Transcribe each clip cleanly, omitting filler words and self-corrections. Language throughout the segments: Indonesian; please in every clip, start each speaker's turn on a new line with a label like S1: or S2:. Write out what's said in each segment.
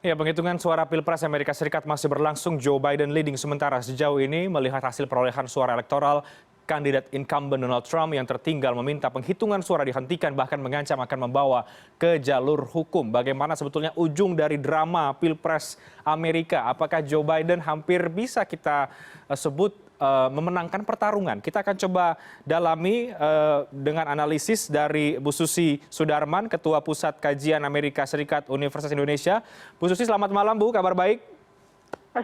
S1: Ya, penghitungan suara Pilpres Amerika Serikat masih berlangsung. Joe Biden leading sementara sejauh ini melihat hasil perolehan suara elektoral. Kandidat incumbent Donald Trump yang tertinggal meminta penghitungan suara dihentikan, bahkan mengancam akan membawa ke jalur hukum. Bagaimana sebetulnya ujung dari drama Pilpres Amerika? Apakah Joe Biden hampir bisa kita sebut memenangkan pertarungan? Kita akan coba dalami dengan analisis dari Bu Susi Sudarman, Ketua Pusat Kajian Amerika Serikat Universitas Indonesia. Bu Susi, selamat malam Bu, kabar baik?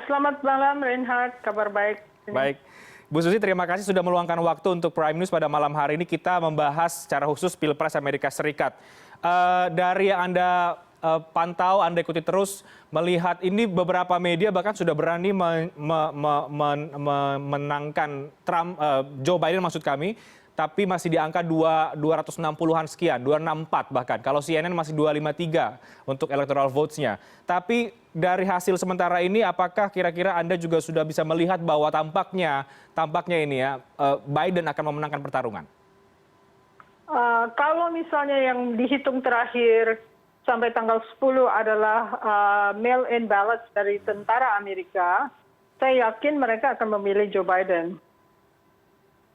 S2: Selamat malam Reinhard, kabar baik.
S1: Baik. Bu Susi, terima kasih sudah meluangkan waktu untuk Prime News pada malam hari ini. Kita membahas secara khusus Pilpres Amerika Serikat. Dari yang Anda pantau, Anda ikuti terus, melihat ini beberapa media bahkan sudah berani memenangkan Trump, Joe Biden maksud kami, tapi masih di angka 260-an sekian, 264 bahkan. Kalau CNN masih 253 untuk electoral votes-nya. Tapi dari hasil sementara ini, apakah kira-kira Anda juga sudah bisa melihat bahwa tampaknya ini ya, Biden akan memenangkan pertarungan?
S2: Kalau misalnya yang dihitung terakhir sampai tanggal 10 adalah mail-in ballots dari tentara Amerika, saya yakin mereka akan memilih Joe Biden.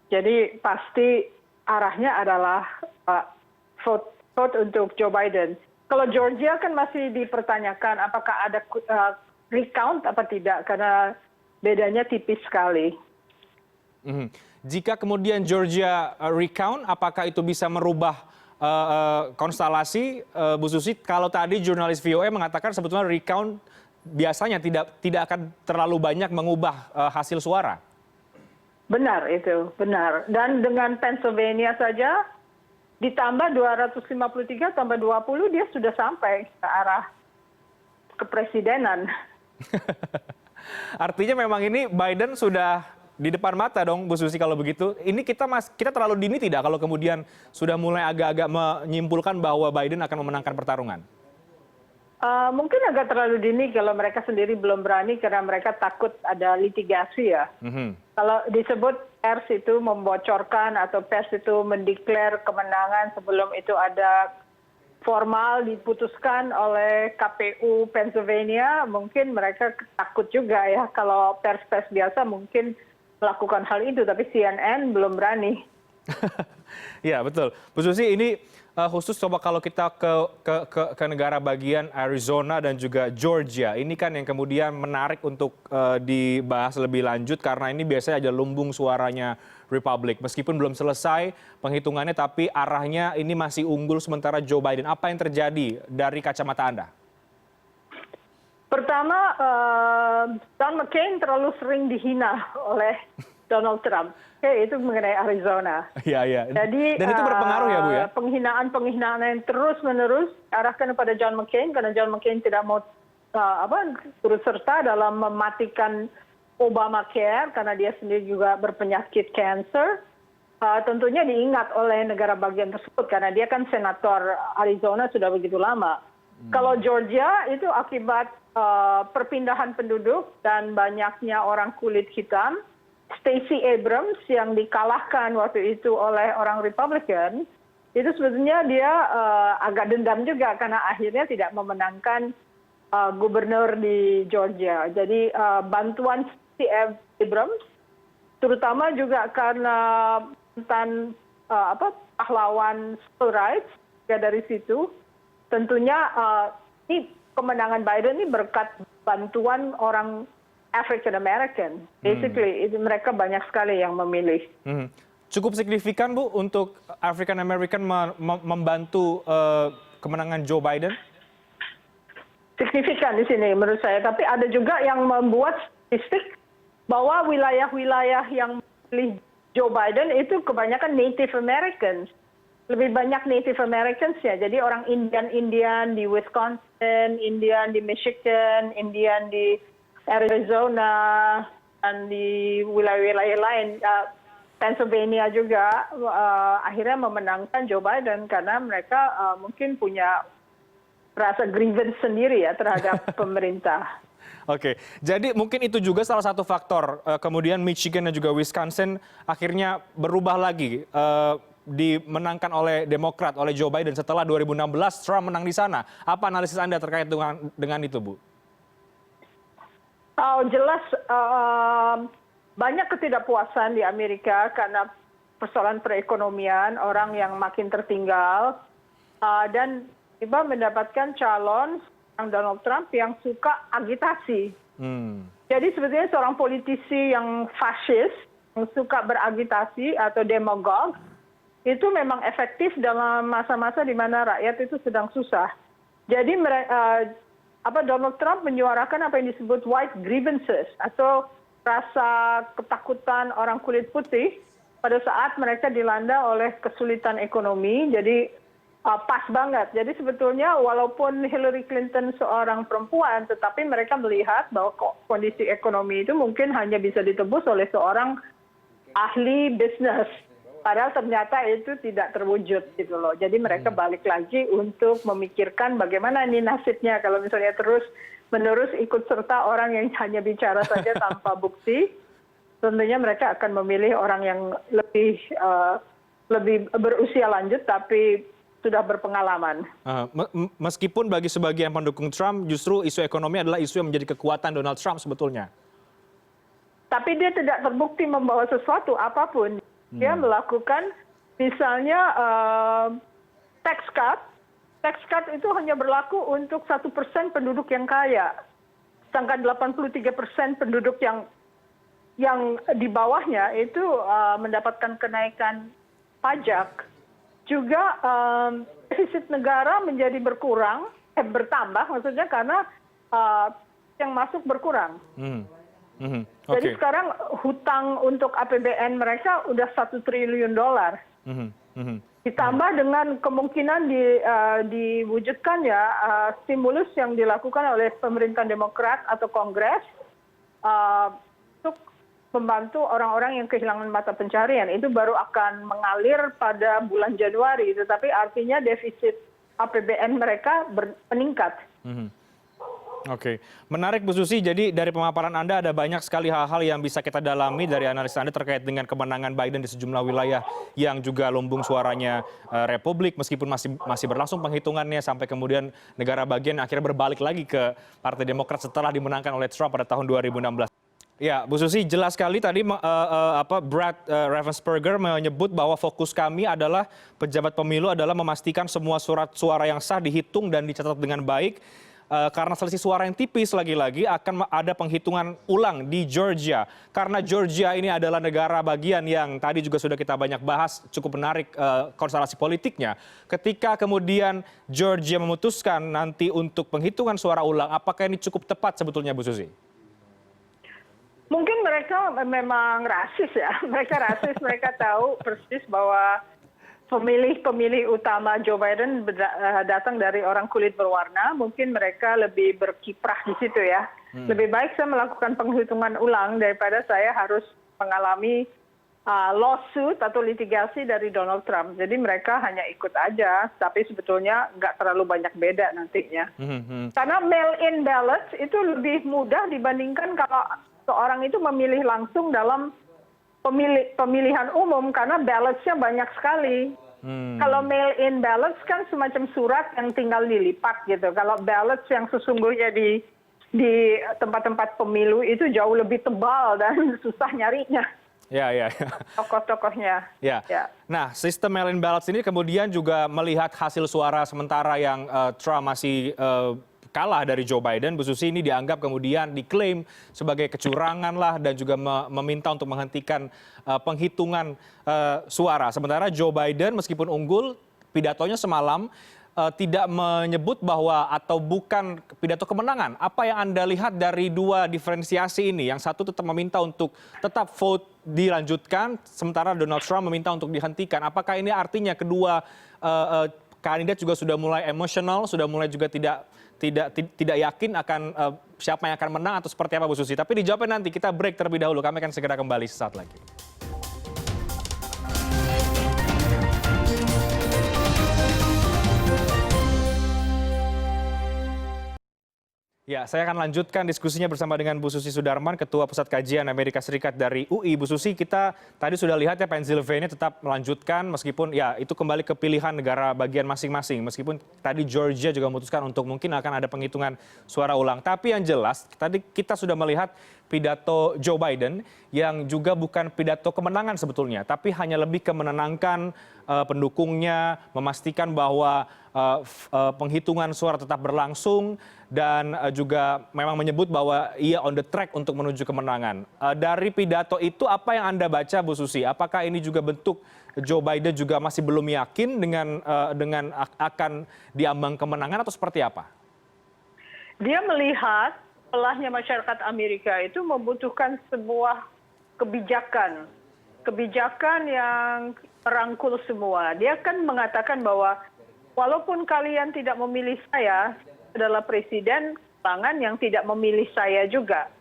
S2: Jadi pasti arahnya adalah vote untuk Joe Biden. Kalau Georgia kan masih dipertanyakan apakah ada recount apa tidak, karena bedanya tipis sekali.
S1: Jika kemudian Georgia recount, apakah itu bisa merubah konstelasi, Bu Susi? Kalau tadi jurnalis VOA mengatakan sebetulnya recount biasanya tidak akan terlalu banyak mengubah hasil suara.
S2: Benar itu, benar. Dan dengan Pennsylvania saja ditambah 253 tambah 20 dia sudah sampai ke arah kepresidenan.
S1: Artinya memang ini Biden sudah di depan mata dong, Bu Susi, kalau begitu. Ini kita terlalu dini tidak kalau kemudian sudah mulai agak-agak menyimpulkan bahwa Biden akan memenangkan pertarungan?
S2: Mungkin agak terlalu dini kalau mereka sendiri belum berani karena mereka takut ada litigasi ya. Kalau disebut pers itu membocorkan atau pers itu mendeklar kemenangan sebelum itu ada formal diputuskan oleh KPU Pennsylvania, mungkin mereka takut juga ya. Kalau pers-pers biasa mungkin melakukan hal itu, tapi CNN belum berani.
S1: Ya, betul. Bu Susi, ini khusus coba kalau kita ke negara bagian Arizona dan juga Georgia. Ini kan yang kemudian menarik untuk dibahas lebih lanjut karena ini biasanya ada lumbung suaranya Republik. Meskipun belum selesai penghitungannya, tapi arahnya ini masih unggul sementara Joe Biden. Apa yang terjadi dari kacamata Anda?
S2: Pertama, John McCain terlalu sering dihina oleh Donald Trump. Itu mengenai Arizona.
S1: Iya.
S2: Jadi,
S1: dan itu berpengaruh ya, Bu ya?
S2: Penghinaan yang terus-menerus arahkan kepada John McCain karena John McCain tidak mau turut serta dalam mematikan Obamacare karena dia sendiri juga berpenyakit kanker. Tentunya diingat oleh negara bagian tersebut karena dia kan senator Arizona sudah begitu lama. Kalau Georgia itu akibat perpindahan penduduk dan banyaknya orang kulit hitam, Stacey Abrams yang dikalahkan waktu itu oleh orang Republikan, itu sebetulnya dia agak dendam juga karena akhirnya tidak memenangkan gubernur di Georgia. Jadi bantuan Stacey Abrams, terutama juga karena mantan pahlawan civil rights dari situ, tentunya ini kemenangan Biden ini berkat bantuan orang African American, basically mereka banyak sekali yang memilih.
S1: Cukup signifikan, Bu, untuk African American membantu kemenangan Joe Biden?
S2: Signifikan di sini menurut saya, tapi ada juga yang membuat statistik bahwa wilayah-wilayah yang memilih Joe Biden itu kebanyakan Native Americans. Lebih banyak Native Americans ya, jadi orang Indian di Wisconsin, Indian di Michigan, Indian di Arizona, dan di wilayah-wilayah lain, Pennsylvania juga akhirnya memenangkan Joe Biden karena mereka mungkin punya rasa grievance sendiri ya terhadap pemerintah.
S1: Oke, jadi mungkin itu juga salah satu faktor kemudian Michigan dan juga Wisconsin akhirnya berubah lagi, dimenangkan oleh Demokrat, oleh Joe Biden setelah 2016 Trump menang di sana. Apa analisis Anda terkait dengan itu, Bu?
S2: Jelas banyak ketidakpuasan di Amerika karena persoalan perekonomian, orang yang makin tertinggal, dan tiba mendapatkan calon Donald Trump yang suka agitasi. Jadi sebetulnya seorang politisi yang fasis, yang suka beragitasi atau demagog, itu memang efektif dalam masa-masa di mana rakyat itu sedang susah. Jadi Donald Trump menyuarakan apa yang disebut white grievances atau rasa ketakutan orang kulit putih pada saat mereka dilanda oleh kesulitan ekonomi. Jadi pas banget. Jadi sebetulnya walaupun Hillary Clinton seorang perempuan, tetapi mereka melihat bahwa kondisi ekonomi itu mungkin hanya bisa ditebus oleh seorang ahli bisnis. Padahal ternyata itu tidak terwujud gitu loh. Jadi mereka balik lagi untuk memikirkan bagaimana ini nasibnya kalau misalnya terus-menerus ikut serta orang yang hanya bicara saja tanpa bukti. Tentunya mereka akan memilih orang yang lebih berusia lanjut tapi sudah berpengalaman.
S1: Meskipun bagi sebagian pendukung Trump justru isu ekonomi adalah isu yang menjadi kekuatan Donald Trump sebetulnya.
S2: Tapi dia tidak terbukti membawa sesuatu apapun. Dia melakukan misalnya tax cut. Tax cut itu hanya berlaku untuk 1% penduduk yang kaya. Sedangkan 83% penduduk yang di bawahnya itu mendapatkan kenaikan pajak. Juga defisit negara menjadi bertambah maksudnya karena yang masuk berkurang. Jadi sekarang hutang untuk APBN mereka udah $1 triliun. Ditambah dengan kemungkinan diwujudkannya stimulus yang dilakukan oleh pemerintahan Demokrat atau Kongres untuk membantu orang-orang yang kehilangan mata pencarian. Itu baru akan mengalir pada bulan Januari. Tetapi artinya defisit APBN mereka meningkat.
S1: Oke, menarik Bu Susi. Jadi dari pemaparan Anda ada banyak sekali hal-hal yang bisa kita dalami dari analis Anda terkait dengan kemenangan Biden di sejumlah wilayah yang juga lumbung suaranya Republik meskipun masih berlangsung penghitungannya sampai kemudian negara bagian akhirnya berbalik lagi ke Partai Demokrat setelah dimenangkan oleh Trump pada tahun 2016. Ya, Bu Susi, jelas sekali tadi Brad Raffensperger menyebut bahwa fokus kami adalah pejabat pemilu adalah memastikan semua surat suara yang sah dihitung dan dicatat dengan baik. Karena selisih suara yang tipis lagi-lagi akan ada penghitungan ulang di Georgia. Karena Georgia ini adalah negara bagian yang tadi juga sudah kita banyak bahas, cukup menarik konstelasi politiknya. Ketika kemudian Georgia memutuskan nanti untuk penghitungan suara ulang, apakah ini cukup tepat sebetulnya Bu Susi?
S2: Mungkin mereka memang rasis ya. Mereka rasis, mereka tahu persis bahwa pemilih utama Joe Biden datang dari orang kulit berwarna, mungkin mereka lebih berkiprah di situ ya. Lebih baik saya melakukan penghitungan ulang daripada saya harus mengalami lawsuit atau litigasi dari Donald Trump. Jadi mereka hanya ikut aja, tapi sebetulnya nggak terlalu banyak beda nantinya. Karena mail-in ballots itu lebih mudah dibandingkan kalau seorang itu memilih langsung dalam pemilihan umum karena ballots-nya banyak sekali. Kalau mail-in ballots kan semacam surat yang tinggal dilipat gitu. Kalau ballots yang sesungguhnya di tempat-tempat pemilu itu jauh lebih tebal dan susah nyarinya.
S1: Ya.
S2: Tokoh-tokohnya.
S1: Ya. Nah, sistem mail-in ballots ini kemudian juga melihat hasil suara sementara yang Trump masih kalah dari Joe Biden. Bu Susi, ini dianggap kemudian diklaim sebagai kecurangan lah dan juga meminta untuk menghentikan penghitungan suara. Sementara Joe Biden meskipun unggul, pidatonya semalam tidak menyebut bahwa atau bukan pidato kemenangan. Apa yang Anda lihat dari dua diferensiasi ini? Yang satu tetap meminta untuk tetap vote dilanjutkan, sementara Donald Trump meminta untuk dihentikan. Apakah ini artinya kedua kandidat juga sudah mulai emosional, sudah mulai juga tidak yakin akan siapa yang akan menang atau seperti apa Bu Susi? Tapi dijawabnya nanti, kita break terlebih dahulu. Kami akan segera kembali sesaat lagi. Ya, saya akan lanjutkan diskusinya bersama dengan Bu Susi Sudarman, Ketua Pusat Kajian Amerika Serikat dari UI. Bu Susi, kita tadi sudah lihat ya Pennsylvania tetap melanjutkan meskipun ya itu kembali ke pilihan negara bagian masing-masing. Meskipun tadi Georgia juga memutuskan untuk mungkin akan ada penghitungan suara ulang. Tapi yang jelas tadi kita sudah melihat pidato Joe Biden yang juga bukan pidato kemenangan sebetulnya, tapi hanya lebih ke menenangkan pendukungnya, memastikan bahwa penghitungan suara tetap berlangsung dan juga memang menyebut bahwa ia on the track untuk menuju kemenangan. Dari pidato itu apa yang Anda baca, Bu Susi? Apakah ini juga bentuk Joe Biden juga masih belum yakin dengan akan diambang kemenangan atau seperti apa?
S2: Dia melihat pelahnya masyarakat Amerika itu membutuhkan sebuah kebijakan yang merangkul semua. Dia kan mengatakan bahwa walaupun kalian tidak memilih saya adalah presiden, pasangan yang tidak memilih saya juga.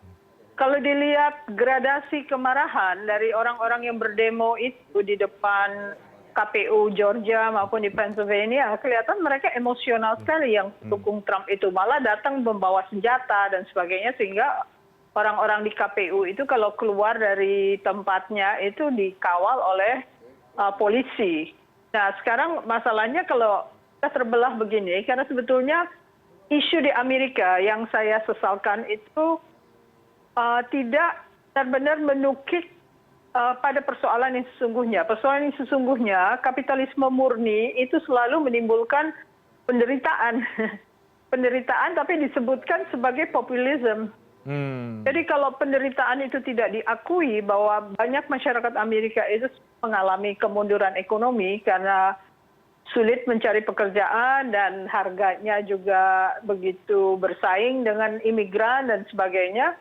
S2: Kalau dilihat gradasi kemarahan dari orang-orang yang berdemo itu di depan KPU Georgia maupun di Pennsylvania, kelihatan mereka emosional sekali yang dukung Trump itu. Malah datang membawa senjata dan sebagainya, sehingga orang-orang di KPU itu kalau keluar dari tempatnya itu dikawal oleh polisi. Nah, sekarang masalahnya kalau kita terbelah begini, karena sebetulnya isu di Amerika yang saya sesalkan itu tidak benar-benar menukik pada persoalan yang sesungguhnya. Persoalan yang sesungguhnya, kapitalisme murni itu selalu menimbulkan penderitaan. Penderitaan tapi disebutkan sebagai populisme. Jadi kalau penderitaan itu tidak diakui bahwa banyak masyarakat Amerika itu mengalami kemunduran ekonomi karena sulit mencari pekerjaan dan harganya juga begitu bersaing dengan imigran dan sebagainya,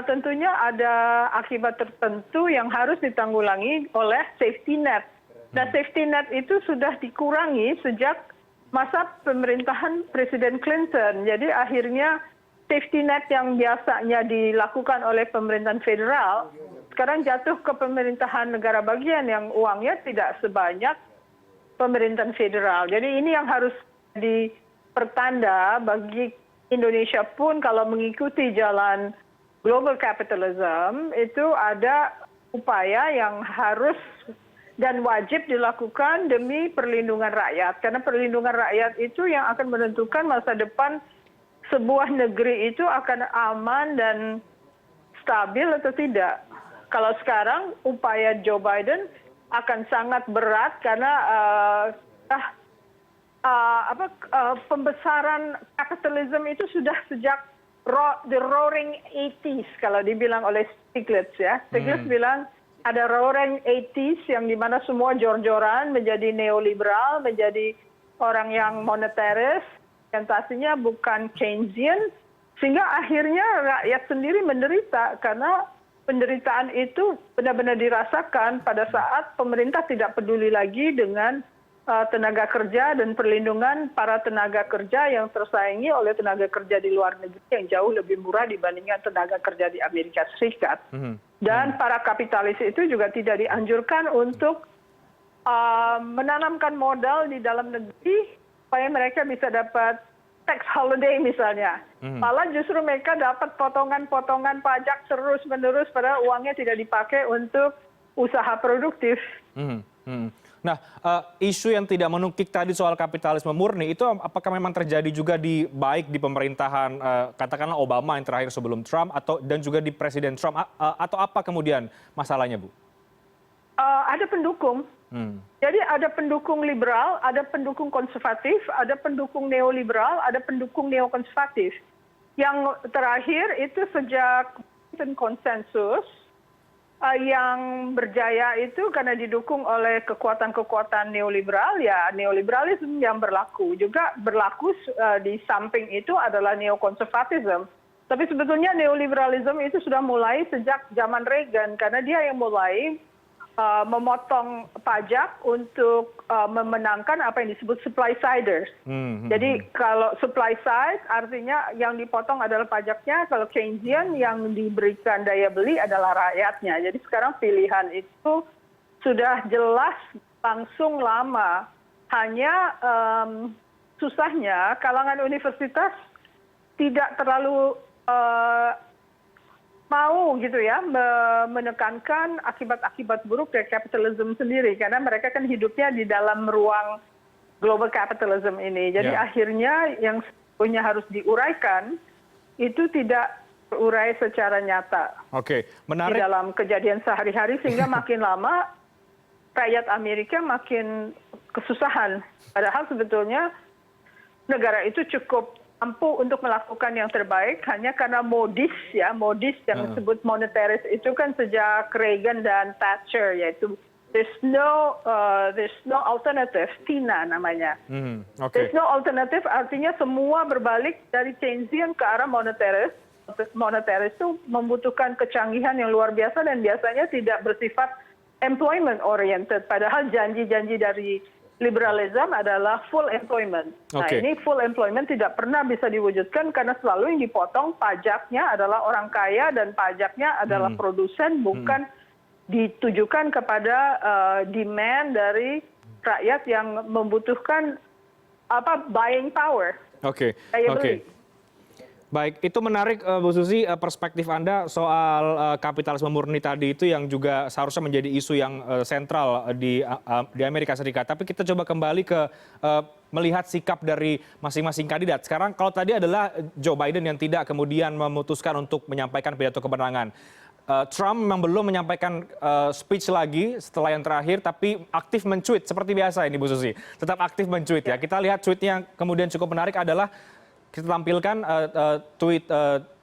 S2: tentunya ada akibat tertentu yang harus ditanggulangi oleh safety net. Nah, safety net itu sudah dikurangi sejak masa pemerintahan Presiden Clinton. Jadi akhirnya safety net yang biasanya dilakukan oleh pemerintahan federal sekarang jatuh ke pemerintahan negara bagian yang uangnya tidak sebanyak pemerintahan federal. Jadi ini yang harus dipertanda bagi Indonesia pun kalau mengikuti jalan global capitalism itu ada upaya yang harus dan wajib dilakukan demi perlindungan rakyat. Karena perlindungan rakyat itu yang akan menentukan masa depan sebuah negeri itu akan aman dan stabil atau tidak. Kalau sekarang upaya Joe Biden akan sangat berat karena pembesaran kapitalisme itu sudah sejak the roaring 80s kalau dibilang oleh Stiglitz ya. Stiglitz bilang ada roaring 80s yang dimana semua jor-joran menjadi neoliberal, menjadi orang yang monetaris, orientasinya bukan Keynesian, sehingga akhirnya rakyat sendiri menderita karena penderitaan itu benar-benar dirasakan pada saat pemerintah tidak peduli lagi dengan tenaga kerja dan perlindungan para tenaga kerja yang tersaingi oleh tenaga kerja di luar negeri yang jauh lebih murah dibandingkan tenaga kerja di Amerika Serikat. Dan para kapitalis itu juga tidak dianjurkan untuk menanamkan modal di dalam negeri supaya mereka bisa dapat tax holiday misalnya. Malah justru mereka dapat potongan-potongan pajak terus-menerus padahal uangnya tidak dipakai untuk usaha produktif.
S1: Nah, isu yang tidak menukik tadi soal kapitalisme murni itu apakah memang terjadi juga baik di pemerintahan katakanlah Obama yang terakhir sebelum Trump dan juga di Presiden Trump atau apa kemudian masalahnya, Bu?
S2: Ada pendukung. Jadi ada pendukung liberal, ada pendukung konservatif, ada pendukung neoliberal, ada pendukung neokonservatif. Yang terakhir itu sejak konsensus yang berjaya itu karena didukung oleh kekuatan-kekuatan neoliberal, ya neoliberalisme yang berlaku. Juga berlaku di samping itu adalah neokonservatisme. Tapi sebetulnya neoliberalisme itu sudah mulai sejak zaman Reagan karena dia yang mulai memotong pajak untuk memenangkan apa yang disebut supply siders. Jadi kalau supply side artinya yang dipotong adalah pajaknya, kalau Keynesian yang diberikan daya beli adalah rakyatnya. Jadi sekarang pilihan itu sudah jelas langsung lama. Hanya susahnya kalangan universitas tidak terlalu mau gitu ya menekankan akibat-akibat buruk dari kapitalisme sendiri, karena mereka kan hidupnya di dalam ruang global capitalism ini. Jadi akhirnya yang sebetulnya harus diuraikan itu tidak terurai secara nyata di dalam kejadian sehari-hari, sehingga makin lama rakyat Amerika makin kesusahan. Padahal sebetulnya negara itu cukup mampu untuk melakukan yang terbaik, hanya karena modis yang disebut monetaris itu kan sejak Reagan dan Thatcher, yaitu there's no alternative, TINA namanya. There's no alternative artinya semua berbalik dari Keynesian ke arah monetaris. Monetaris itu membutuhkan kecanggihan yang luar biasa dan biasanya tidak bersifat employment oriented, padahal janji-janji dari liberalism adalah full employment. Nah, ini full employment tidak pernah bisa diwujudkan karena selalu yang dipotong pajaknya adalah orang kaya dan pajaknya adalah produsen, bukan ditujukan kepada demand dari rakyat yang membutuhkan buying power. Daya beli.
S1: Baik, itu menarik Bu Susi perspektif Anda soal kapitalisme murni tadi itu yang juga seharusnya menjadi isu yang sentral di Amerika Serikat. Tapi kita coba kembali ke melihat sikap dari masing-masing kandidat. Sekarang kalau tadi adalah Joe Biden yang tidak kemudian memutuskan untuk menyampaikan pidato kemenangan. Trump memang belum menyampaikan speech lagi setelah yang terakhir, tapi aktif mencuit seperti biasa ini Bu Susi. Tetap aktif mencuit ya. Kita lihat tweetnya yang kemudian cukup menarik adalah kita tampilkan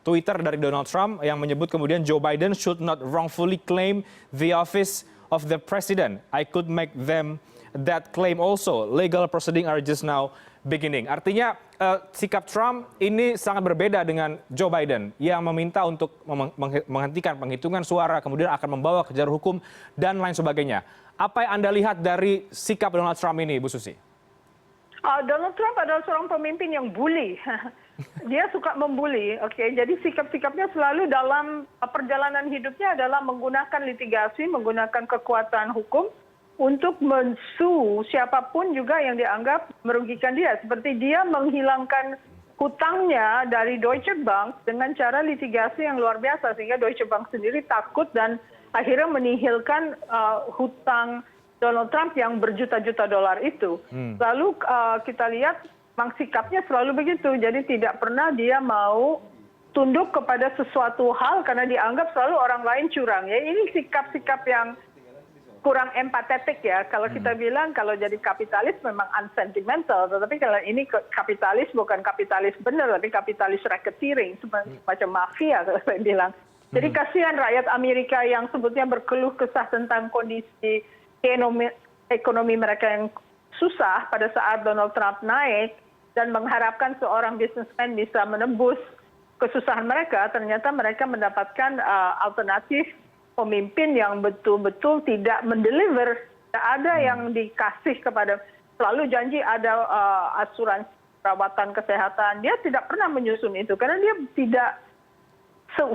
S1: Twitter dari Donald Trump yang menyebut kemudian Joe Biden should not wrongfully claim the office of the president. I could make them that claim also. Legal proceeding are just now beginning. Artinya sikap Trump ini sangat berbeda dengan Joe Biden yang meminta untuk menghentikan penghitungan suara, kemudian akan membawa ke jalur hukum dan lain sebagainya. Apa yang Anda lihat dari sikap Donald Trump ini, Bu Susi?
S2: Donald Trump adalah seorang pemimpin yang bully. Dia suka membuli, Jadi sikap-sikapnya selalu dalam perjalanan hidupnya adalah menggunakan litigasi, menggunakan kekuatan hukum untuk mensu siapapun juga yang dianggap merugikan dia. Seperti dia menghilangkan hutangnya dari Deutsche Bank dengan cara litigasi yang luar biasa, sehingga Deutsche Bank sendiri takut dan akhirnya menihilkan hutang Donald Trump yang berjuta-juta dolar itu. Lalu kita lihat memang sikapnya selalu begitu. Jadi tidak pernah dia mau tunduk kepada sesuatu hal karena dianggap selalu orang lain curang. Ya, ini sikap-sikap yang kurang empatetik ya. Kalau kita bilang kalau jadi kapitalis memang unsentimental, tetapi kalau ini kapitalis bukan kapitalis benar, tapi kapitalis racketeering, semacam mafia kalau saya bilang. Jadi kasihan rakyat Amerika yang sebutnya berkeluh kesah tentang kondisi ekonomi mereka yang susah pada saat Donald Trump naik dan mengharapkan seorang businessman bisa menembus kesusahan mereka, ternyata mereka mendapatkan alternatif pemimpin yang betul-betul tidak mendeliver. Tidak ada yang dikasih kepada, selalu janji ada asuransi perawatan kesehatan. Dia tidak pernah menyusun itu karena dia tidak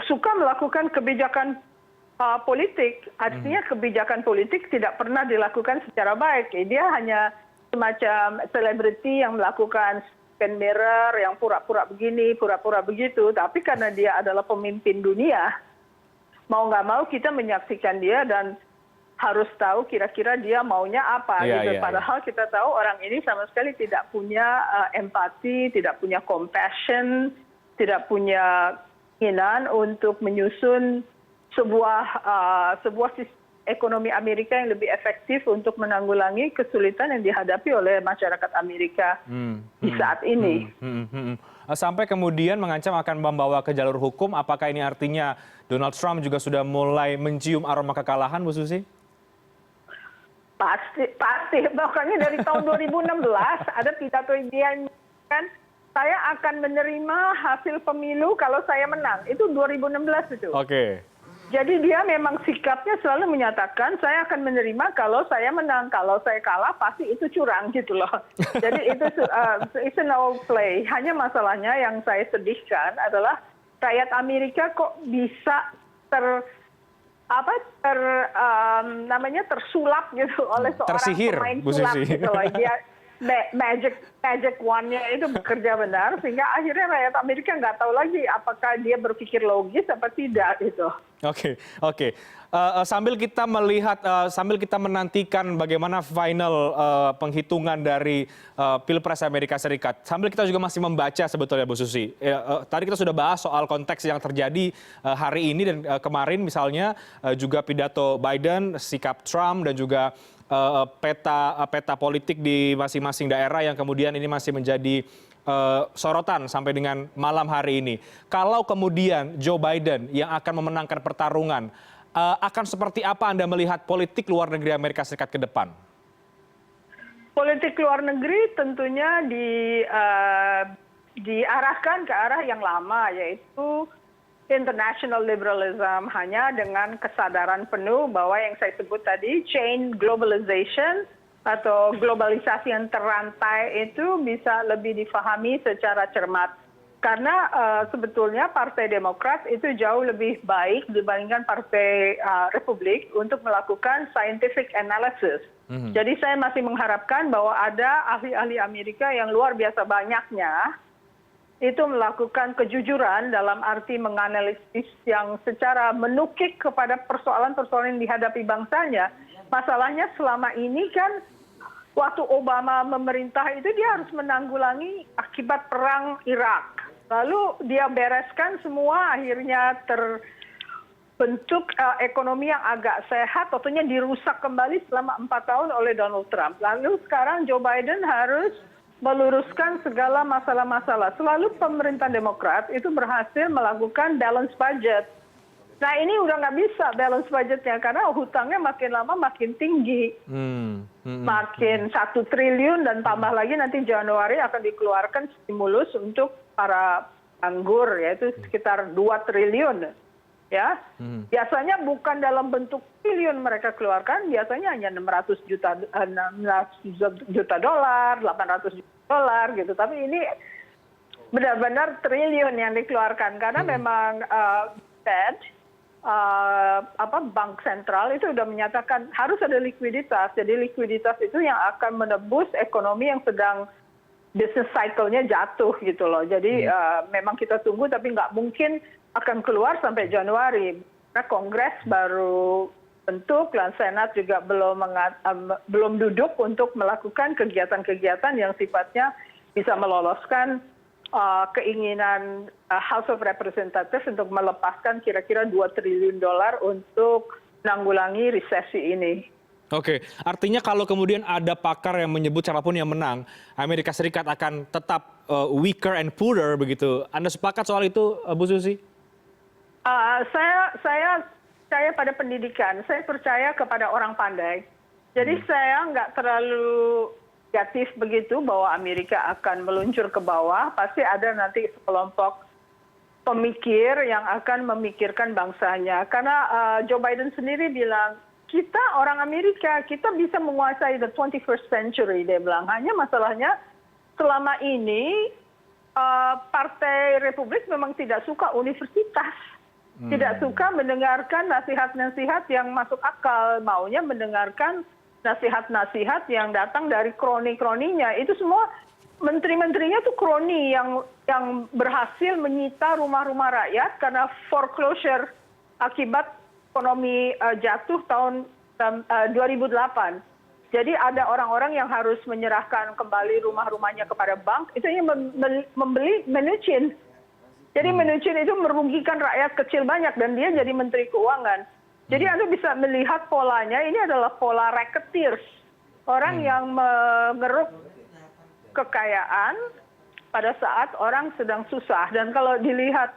S2: suka melakukan kebijakan politik. Artinya kebijakan politik tidak pernah dilakukan secara baik. Dia hanya semacam selebriti yang melakukan spin mirror, yang pura-pura begini, pura-pura begitu. Tapi karena dia adalah pemimpin dunia, mau nggak mau kita menyaksikan dia dan harus tahu kira-kira dia maunya apa. Padahal kita tahu orang ini sama sekali tidak punya empati, tidak punya compassion, tidak punya keinginan untuk menyusun sebuah sistem ekonomi Amerika yang lebih efektif untuk menanggulangi kesulitan yang dihadapi oleh masyarakat Amerika di saat ini.
S1: Sampai kemudian mengancam akan membawa ke jalur hukum, apakah ini artinya Donald Trump juga sudah mulai mencium aroma kekalahan, Bu Susi?
S2: Pasti. Makanya dari tahun 2016 ada pidato dia kan, saya akan menerima hasil pemilu kalau saya menang. Itu 2016 itu. Jadi dia memang sikapnya selalu menyatakan saya akan menerima kalau saya menang, kalau saya kalah pasti itu curang gitu loh. Jadi itu it's an old play. Hanya masalahnya yang saya sedihkan adalah rakyat Amerika kok bisa tersulap gitu oleh seorang pemain sulap gitu loh. magic one-nya itu bekerja benar, sehingga akhirnya rakyat Amerika nggak tahu lagi apakah dia berpikir logis apa tidak gitu.
S1: Oke, oke. Sambil kita melihat, sambil kita menantikan bagaimana final penghitungan dari Pilpres Amerika Serikat, sambil kita juga masih membaca sebetulnya Bu Susi. Tadi kita sudah bahas soal konteks yang terjadi hari ini dan kemarin misalnya juga pidato Biden, sikap Trump dan juga peta politik di masing-masing daerah yang kemudian ini masih menjadi sorotan sampai dengan malam hari ini. Kalau kemudian Joe Biden yang akan memenangkan pertarungan, akan seperti apa Anda melihat politik luar negeri Amerika Serikat ke depan?
S2: Politik luar negeri tentunya diarahkan ke arah yang lama, yaitu international liberalism, hanya dengan kesadaran penuh bahwa yang saya sebut tadi, chain globalization atau globalisasi yang terantai itu bisa lebih difahami secara cermat. Karena sebetulnya Partai Demokrat itu jauh lebih baik dibandingkan Partai Republik untuk melakukan scientific analysis. Jadi saya masih mengharapkan bahwa ada ahli-ahli Amerika yang luar biasa banyaknya itu melakukan kejujuran dalam arti menganalisis yang secara menukik kepada persoalan-persoalan yang dihadapi bangsanya. Masalahnya selama ini kan waktu Obama memerintah itu dia harus menanggulangi akibat perang Irak. Lalu dia bereskan semua, akhirnya terbentuk ekonomi yang agak sehat, tentunya dirusak kembali selama 4 tahun oleh Donald Trump. Lalu sekarang Joe Biden harus meluruskan segala masalah-masalah. Selalu pemerintah Demokrat itu berhasil melakukan balance budget. Nah ini udah nggak bisa balance budgetnya karena hutangnya makin lama makin tinggi. Makin 1 triliun dan tambah lagi nanti Januari akan dikeluarkan stimulus untuk para anggur, yaitu sekitar 2 triliun. Ya, biasanya bukan dalam bentuk triliun mereka keluarkan, biasanya hanya 600 juta dolar, 800 juta dolar gitu. Tapi ini benar-benar triliun yang dikeluarkan karena memang Fed, bank sentral itu sudah menyatakan harus ada likuiditas. Jadi likuiditas itu yang akan menebus ekonomi yang sedang business cycle-nya jatuh gitu loh. Jadi memang kita tunggu tapi nggak mungkin akan keluar sampai Januari. Karena Kongres baru bentuk dan Senat juga belum duduk untuk melakukan kegiatan-kegiatan yang sifatnya bisa meloloskan keinginan House of Representatives untuk melepaskan kira-kira 2 triliun dolar untuk menanggulangi resesi ini.
S1: Oke, artinya kalau kemudian ada pakar yang menyebut siapapun yang menang, Amerika Serikat akan tetap weaker and poorer begitu. Anda sepakat soal itu, Bu Susi?
S2: Saya percaya pada pendidikan. Saya percaya kepada orang pandai. Jadi saya nggak terlalu negatif begitu bahwa Amerika akan meluncur ke bawah. Pasti ada nanti sekelompok pemikir yang akan memikirkan bangsanya. Karena Joe Biden sendiri bilang, kita orang Amerika, kita bisa menguasai the 21st century, dia bilang. Hanya masalahnya selama ini Partai Republik memang tidak suka universitas. Tidak suka mendengarkan nasihat-nasihat yang masuk akal. Maunya mendengarkan nasihat-nasihat yang datang dari kroni-kroninya. Itu semua menteri-menterinya tuh kroni yang berhasil menyita rumah-rumah rakyat karena foreclosure akibat ekonomi jatuh tahun 2008. Jadi ada orang-orang yang harus menyerahkan kembali rumah-rumahnya kepada bank, itu yang membeli Mnuchin. Jadi Mnuchin itu merugikan rakyat kecil banyak dan dia jadi menteri keuangan. Jadi Anda bisa melihat polanya, ini adalah pola racketeers. Orang yang mengeruk kekayaan pada saat orang sedang susah. Dan kalau dilihat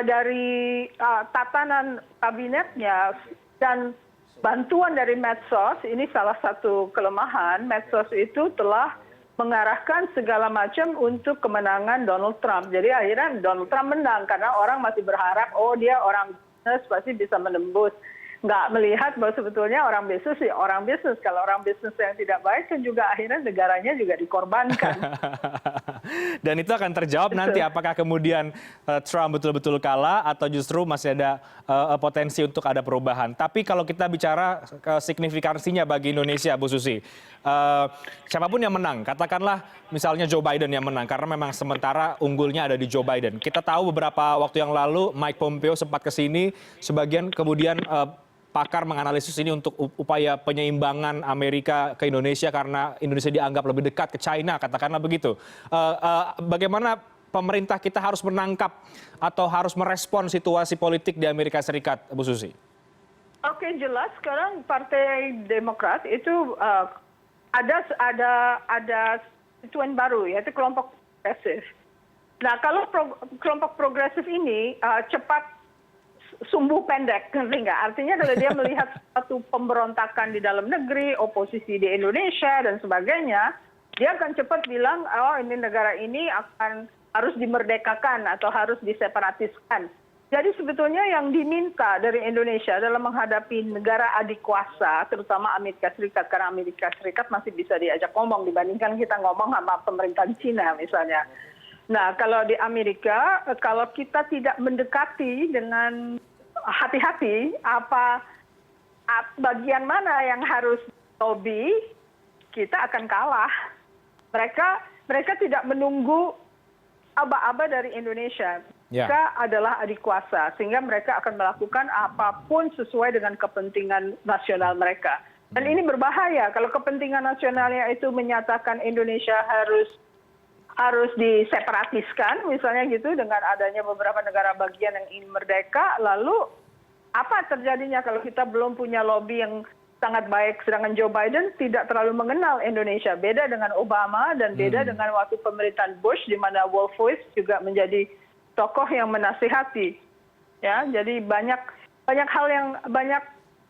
S2: dari tatanan kabinetnya dan bantuan dari medsos, ini salah satu kelemahan, medsos itu telah mengarahkan segala macam untuk kemenangan Donald Trump. Jadi akhirnya Donald Trump menang karena orang masih berharap, oh dia orang bisnis pasti bisa menembus. Nggak melihat bahwa sebetulnya orang bisnis sih orang bisnis. Kalau orang bisnis yang tidak baik kan juga akhirnya negaranya juga dikorbankan.
S1: Dan itu akan terjawab nanti apakah kemudian Trump betul-betul kalah atau justru masih ada potensi untuk ada perubahan. Tapi kalau kita bicara signifikansinya bagi Indonesia, Bu Susi, siapapun yang menang, katakanlah misalnya Joe Biden yang menang, karena memang sementara unggulnya ada di Joe Biden. Kita tahu beberapa waktu yang lalu Mike Pompeo sempat ke sini, sebagian kemudian pakar menganalisis ini untuk upaya penyeimbangan Amerika ke Indonesia karena Indonesia dianggap lebih dekat ke China, katakanlah begitu. Bagaimana pemerintah kita harus menangkap atau harus merespon situasi politik di Amerika Serikat, Bu Susi?
S2: Oke, jelas sekarang Partai Demokrat itu ada situasi baru, yaitu kelompok progresif. Nah, kalau kelompok progresif ini cepat sumbu pendek, ngerti nggak? Artinya kalau dia melihat suatu pemberontakan di dalam negeri, oposisi di Indonesia dan sebagainya, dia akan cepat bilang, oh ini negara ini harus dimerdekakan atau harus diseparatiskan. Jadi sebetulnya yang diminta dari Indonesia dalam menghadapi negara adik kuasa, terutama Amerika Serikat, karena Amerika Serikat masih bisa diajak ngomong dibandingkan kita ngomong sama pemerintahan Cina misalnya. Nah, kalau di Amerika, kalau kita tidak mendekati dengan hati-hati bagian mana yang harus lobby, kita akan kalah. Mereka tidak menunggu aba-aba dari Indonesia. Mereka adalah adik kuasa, sehingga mereka akan melakukan apapun sesuai dengan kepentingan nasional mereka. Dan ini berbahaya kalau kepentingan nasionalnya itu menyatakan Indonesia harus diseparatiskan, misalnya gitu, dengan adanya beberapa negara bagian yang ingin merdeka, lalu apa terjadinya kalau kita belum punya lobby yang sangat baik, sedangkan Joe Biden tidak terlalu mengenal Indonesia, beda dengan Obama dan beda dengan waktu pemerintahan Bush, di mana Wolfowitz juga menjadi tokoh yang menasihati. Ya, jadi banyak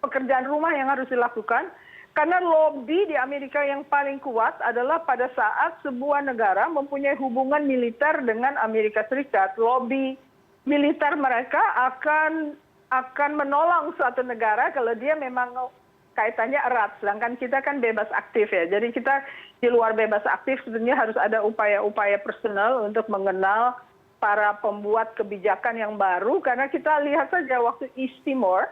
S2: pekerjaan rumah yang harus dilakukan. Karena lobby di Amerika yang paling kuat adalah pada saat sebuah negara mempunyai hubungan militer dengan Amerika Serikat. Lobby militer mereka akan menolong suatu negara kalau dia memang kaitannya erat. Sedangkan kita kan bebas aktif ya. Jadi kita di luar bebas aktif sebenarnya harus ada upaya-upaya personal untuk mengenal para pembuat kebijakan yang baru. Karena kita lihat saja waktu East Timor,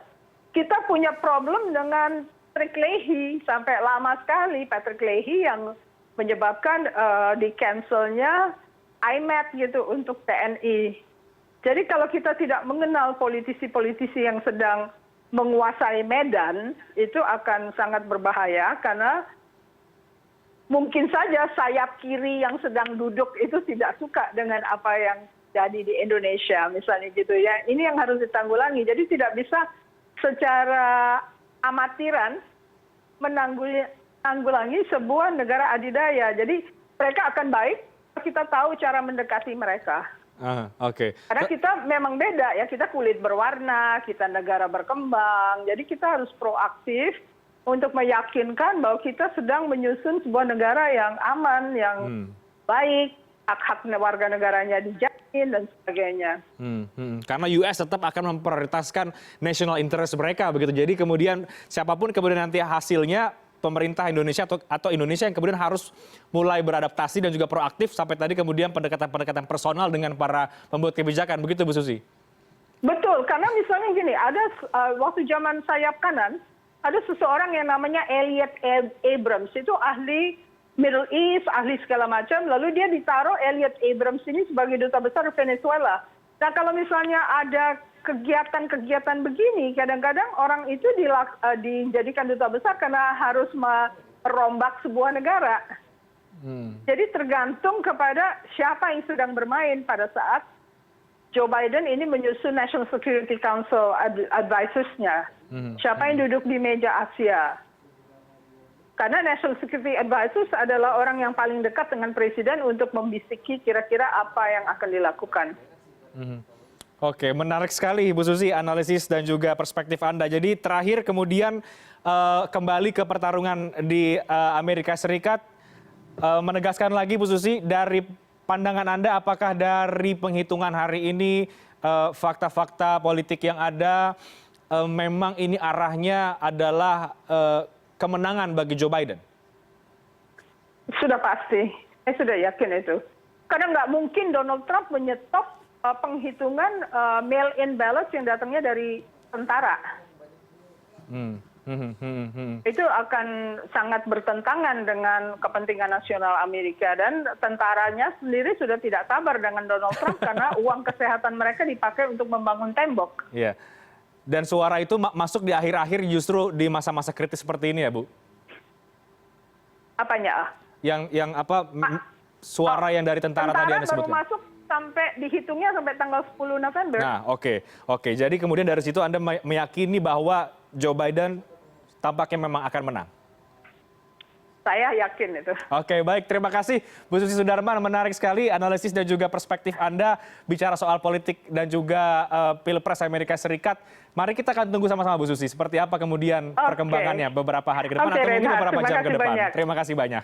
S2: kita punya problem dengan Patrick Leahy, sampai lama sekali Patrick Leahy yang menyebabkan di-cancelnya IMET gitu untuk TNI. Jadi kalau kita tidak mengenal politisi-politisi yang sedang menguasai medan, itu akan sangat berbahaya karena mungkin saja sayap kiri yang sedang duduk itu tidak suka dengan apa yang jadi di Indonesia, misalnya gitu ya. Ini yang harus ditanggulangi. Jadi tidak bisa secara amatiran menanggulangi sebuah negara adidaya. Jadi mereka akan baik kalau kita tahu cara mendekati mereka. Karena kita memang beda ya, kita kulit berwarna, kita negara berkembang. Jadi kita harus proaktif untuk meyakinkan bahwa kita sedang menyusun sebuah negara yang aman, yang baik, hak-hak warga negaranya dijamin dan sebagainya.
S1: Karena US tetap akan memprioritaskan national interest mereka begitu. Jadi kemudian siapapun kemudian nanti hasilnya, pemerintah Indonesia atau Indonesia yang kemudian harus mulai beradaptasi dan juga proaktif sampai tadi kemudian pendekatan-pendekatan personal dengan para pembuat kebijakan, begitu Bu Susi?
S2: Betul, karena misalnya gini, ada waktu zaman sayap kanan, ada seseorang yang namanya Elliot Abrams, itu ahli Middle East, ahli segala macam, lalu dia ditaruh Elliot Abrams ini sebagai duta besar Venezuela. Nah kalau misalnya ada kegiatan-kegiatan begini, kadang-kadang orang itu dijadikan duta besar karena harus merombak sebuah negara. Jadi tergantung kepada siapa yang sedang bermain pada saat Joe Biden ini menyusun National Security Council advisors-nya. Siapa yang duduk di meja Asia. Karena National Security Advisors adalah orang yang paling dekat dengan Presiden untuk membisiki kira-kira apa yang akan dilakukan.
S1: Oke, menarik sekali Bu Susi analisis dan juga perspektif Anda. Jadi terakhir kemudian kembali ke pertarungan di Amerika Serikat, menegaskan lagi Bu Susi, dari pandangan Anda apakah dari penghitungan hari ini fakta-fakta politik yang ada memang ini arahnya adalah kemenangan bagi Joe Biden?
S2: Sudah pasti, saya sudah yakin itu. Karena nggak mungkin Donald Trump menyetop penghitungan mail-in ballots yang datangnya dari tentara. Itu akan sangat bertentangan dengan kepentingan nasional Amerika. Dan tentaranya sendiri sudah tidak sabar dengan Donald Trump karena uang kesehatan mereka dipakai untuk membangun tembok.
S1: Iya. Dan suara itu masuk di akhir-akhir justru di masa-masa kritis seperti ini ya, Bu?
S2: Apanya?
S1: Yang apa suara yang dari tentara tadi Anda
S2: baru
S1: sebutkan?
S2: masuk sampai dihitungnya sampai tanggal 10 November.
S1: Nah, oke. Jadi kemudian dari situ Anda meyakini bahwa Joe Biden tampaknya memang akan menang?
S2: Saya yakin itu.
S1: Oke, baik. Terima kasih Bu Susi Sudarman. Menarik sekali analisis dan juga perspektif Anda bicara soal politik dan juga Pilpres Amerika Serikat. Mari kita akan tunggu sama-sama Bu Susi. Seperti apa kemudian perkembangannya beberapa hari ke depan atau mungkin beberapa jam ke depan. Terima kasih banyak.